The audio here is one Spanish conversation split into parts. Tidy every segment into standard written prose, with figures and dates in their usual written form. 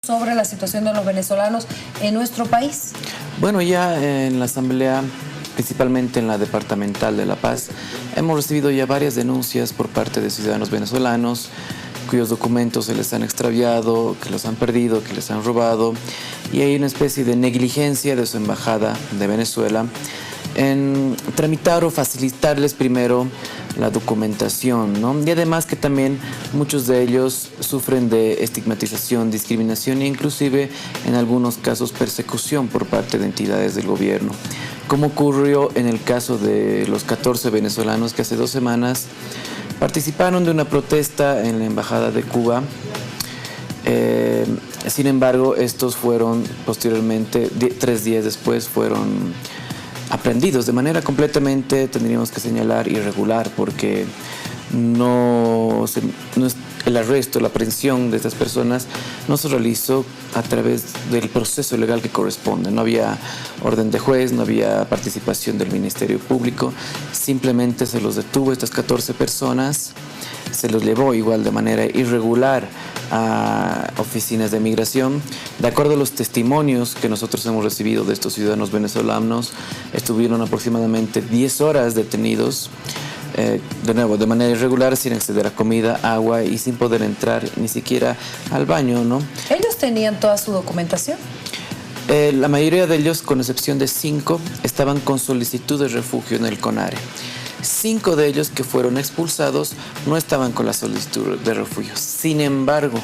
sobre la situación de los venezolanos en nuestro país? Bueno, ya en la Asamblea, principalmente en la departamental de La Paz, hemos recibido ya varias denuncias por parte de ciudadanos venezolanos cuyos documentos se les han extraviado, que los han perdido, que les han robado, y hay una especie de negligencia de su embajada de Venezuela en tramitar o facilitarles primero la documentación, ¿no? Y además que también muchos de ellos sufren de estigmatización, discriminación e inclusive en algunos casos persecución por parte de entidades del gobierno, como ocurrió en el caso de los 14 venezolanos que hace 2 semanas participaron de una protesta en la Embajada de Cuba. Sin embargo, estos fueron posteriormente, 3 días después, fueron aprehendidos de manera completamente, tendríamos que señalar, irregular, porque el arresto, la aprehensión de estas personas no se realizó a través del proceso legal que corresponde. No había orden de juez, no había participación del Ministerio Público, simplemente se los detuvo, estas 14 personas, se los llevó igual de manera irregular a oficinas de migración. De acuerdo a los testimonios que nosotros hemos recibido de estos ciudadanos venezolanos, estuvieron aproximadamente 10 horas detenidos, de nuevo, de manera irregular, sin acceder a comida, agua y sin poder entrar ni siquiera al baño, ¿no? ¿Ellos tenían toda su documentación? La mayoría de ellos, con excepción de 5, estaban con solicitud de refugio en el CONARE. 5 de ellos que fueron expulsados no estaban con la solicitud de refugio. Sin embargo,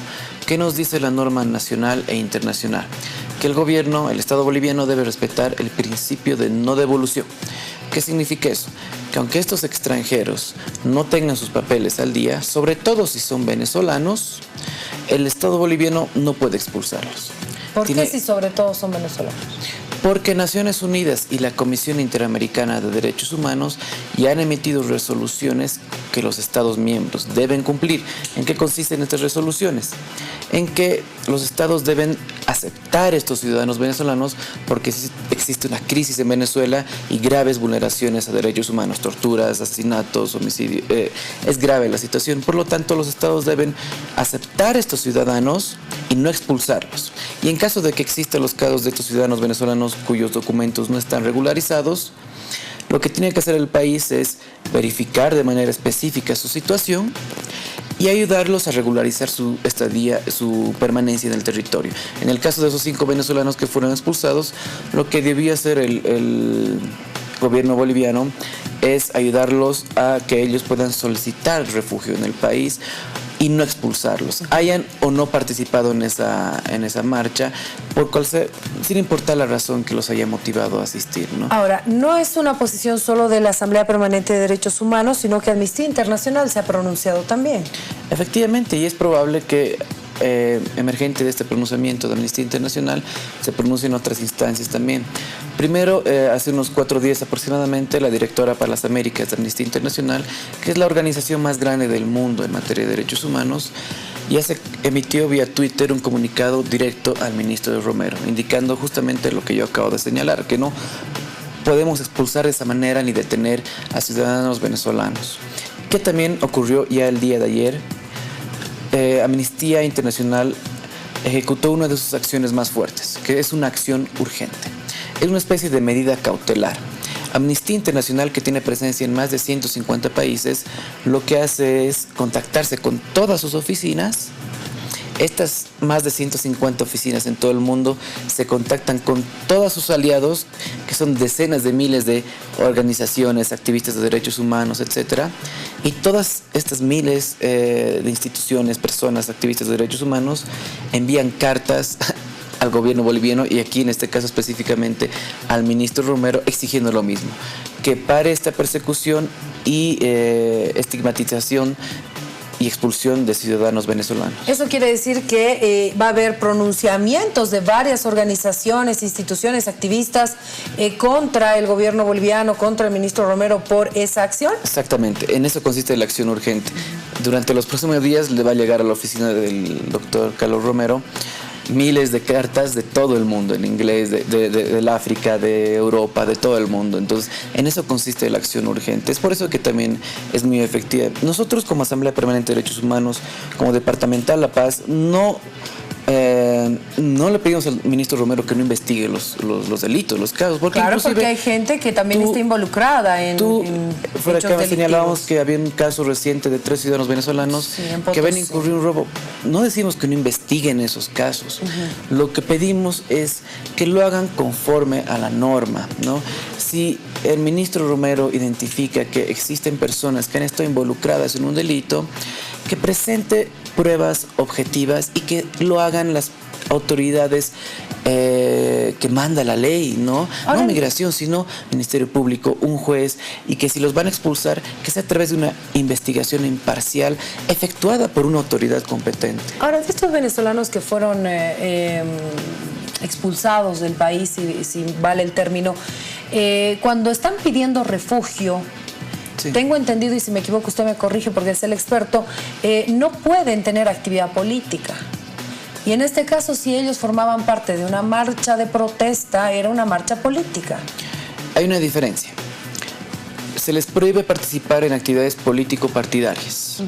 ¿qué nos dice la norma nacional e internacional? Que el gobierno, el Estado boliviano, debe respetar el principio de no devolución. ¿Qué significa eso? Que aunque estos extranjeros no tengan sus papeles al día, sobre todo si son venezolanos, el Estado boliviano no puede expulsarlos. ¿Por qué si sobre todo son venezolanos? Porque Naciones Unidas y la Comisión Interamericana de Derechos Humanos ya han emitido resoluciones que los Estados miembros deben cumplir. ¿En qué consisten estas resoluciones? En que los Estados deben aceptar a estos ciudadanos venezolanos porque existe una crisis en Venezuela y graves vulneraciones a derechos humanos, torturas, asesinatos, homicidios. Es grave la situación. Por lo tanto, los Estados deben aceptar a estos ciudadanos y no expulsarlos. Y en caso de que existan los casos de estos ciudadanos venezolanos cuyos documentos no están regularizados, lo que tiene que hacer el país es verificar de manera específica su situación y ayudarlos a regularizar su estadía, su permanencia en el territorio. En el caso de esos 5 venezolanos que fueron expulsados, lo que debía hacer el gobierno boliviano es ayudarlos a que ellos puedan solicitar refugio en el país y no expulsarlos, hayan o no participado en esa marcha, sin importar la razón que los haya motivado a asistir, ¿no? Ahora, no es una posición solo de la Asamblea Permanente de Derechos Humanos, sino que Amnistía Internacional se ha pronunciado también. Efectivamente, y es probable que emergente de este pronunciamiento de Amnistía Internacional se pronuncie en otras instancias también. Primero, hace unos 4 días aproximadamente, la directora para las Américas de Amnistía Internacional, que es la organización más grande del mundo en materia de derechos humanos, ya se emitió vía Twitter un comunicado directo al ministro Romero, indicando justamente lo que yo acabo de señalar, que no podemos expulsar de esa manera ni detener a ciudadanos venezolanos. Que también ocurrió ya el día de ayer. Amnistía Internacional ejecutó una de sus acciones más fuertes, que es una acción urgente. Es una especie de medida cautelar. Amnistía Internacional, que tiene presencia en más de 150 países, lo que hace es contactarse con todas sus oficinas. Estas más de 150 oficinas en todo el mundo se contactan con todos sus aliados, que son decenas de miles de organizaciones, activistas de derechos humanos, etc. Y todas estas miles de instituciones, personas, activistas de derechos humanos, envían cartas al gobierno boliviano y aquí en este caso específicamente al ministro Romero, exigiendo lo mismo, que pare esta persecución y estigmatización y expulsión de ciudadanos venezolanos. Eso quiere decir que va a haber pronunciamientos de varias organizaciones, instituciones, activistas contra el gobierno boliviano, contra el ministro Romero por esa acción. Exactamente, en eso consiste la acción urgente. Durante los próximos días le va a llegar a la oficina del doctor Carlos Romero miles de cartas de todo el mundo, en inglés, del África, de Europa, de todo el mundo. Entonces, en eso consiste la acción urgente. Es por eso que también es muy efectiva. Nosotros como Asamblea Permanente de Derechos Humanos, como Departamental La Paz, no no le pedimos al ministro Romero que no investigue los delitos, los casos. Porque claro, porque hay gente que también está involucrada en fuera hechos acá delictivos. Señalábamos que había un caso reciente de 3 ciudadanos venezolanos que habían incurrido en un robo. No decimos que no investiguen esos casos. Lo que pedimos es que lo hagan conforme a la norma, ¿no? Si el ministro Romero identifica que existen personas que han estado involucradas en un delito, que presente pruebas objetivas y que lo hagan las autoridades que manda la ley, ¿no? Ahora, no migración, sino Ministerio Público, un juez, y que si los van a expulsar, que sea a través de una investigación imparcial efectuada por una autoridad competente. Ahora, de estos venezolanos que fueron expulsados del país, si vale el término, cuando están pidiendo refugio, sí, tengo entendido, y si me equivoco usted me corrige porque es el experto, no pueden tener actividad política. Y en este caso, si ellos formaban parte de una marcha de protesta, era una marcha política. Hay una diferencia. Se les prohíbe participar en actividades político-partidarias.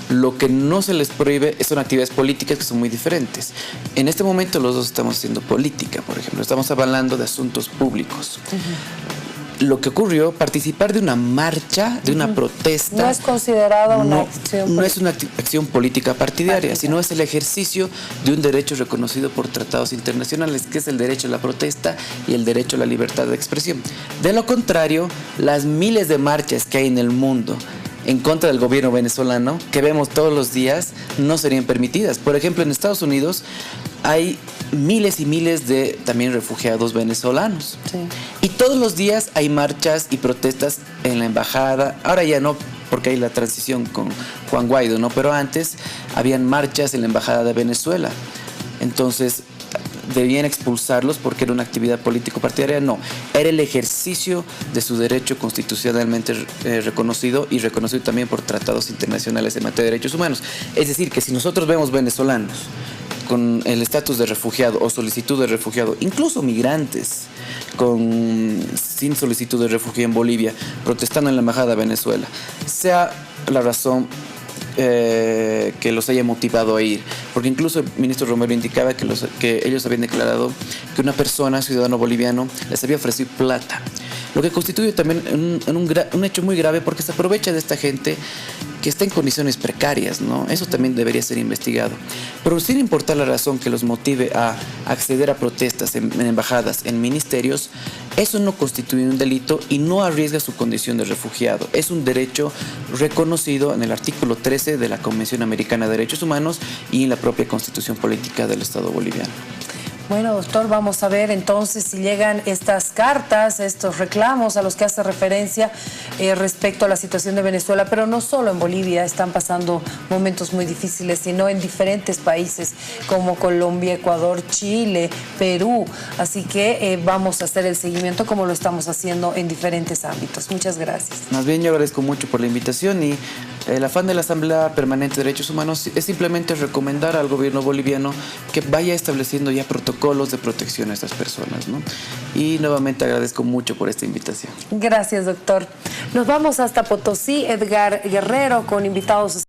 Lo que no se les prohíbe son actividades políticas que son muy diferentes. En este momento los dos estamos haciendo política, por ejemplo. Estamos hablando de asuntos públicos. Lo que ocurrió, participar de una marcha, de una protesta... No es considerada una acción política. No es una acción política partidaria, sino es el ejercicio de un derecho reconocido por tratados internacionales, que es el derecho a la protesta y el derecho a la libertad de expresión. De lo contrario, las miles de marchas que hay en el mundo en contra del gobierno venezolano, que vemos todos los días, no serían permitidas. Por ejemplo, en Estados Unidos hay miles y miles de también refugiados venezolanos. Sí. Y todos los días hay marchas y protestas en la embajada. Ahora ya no, porque hay la transición con Juan Guaidó, ¿no? Pero antes habían marchas en la embajada de Venezuela. Entonces, ¿debían expulsarlos porque era una actividad político-partidaria? No, era el ejercicio de su derecho constitucionalmente reconocido y reconocido también por tratados internacionales en materia de derechos humanos. Es decir, que si nosotros vemos venezolanos con el estatus de refugiado o solicitud de refugiado, incluso migrantes sin solicitud de refugio en Bolivia, protestando en la embajada de Venezuela, sea la razón que los haya motivado a ir, porque incluso el ministro Romero indicaba que ellos habían declarado que una persona, ciudadano boliviano, les había ofrecido plata, lo que constituye también un hecho muy grave, porque se aprovecha de esta gente que está en condiciones precarias, ¿no? Eso también debería ser investigado. Pero sin importar la razón que los motive a acceder a protestas en embajadas, en ministerios, eso no constituye un delito y no arriesga su condición de refugiado. Es un derecho reconocido en el artículo 13 de la Convención Americana de Derechos Humanos y en la propia Constitución Política del Estado boliviano. Bueno, doctor, vamos a ver entonces si llegan estas cartas, estos reclamos a los que hace referencia respecto a la situación de Venezuela, pero no solo en Bolivia, están pasando momentos muy difíciles, sino en diferentes países como Colombia, Ecuador, Chile, Perú. Así que vamos a hacer el seguimiento como lo estamos haciendo en diferentes ámbitos. Muchas gracias. Más bien, yo agradezco mucho por la invitación y el afán de la Asamblea Permanente de Derechos Humanos es simplemente recomendar al gobierno boliviano que vaya estableciendo ya protocolos de protección a estas personas, ¿no? Y nuevamente agradezco mucho por esta invitación. Gracias, doctor. Nos vamos hasta Potosí, Edgar Guerrero, con invitados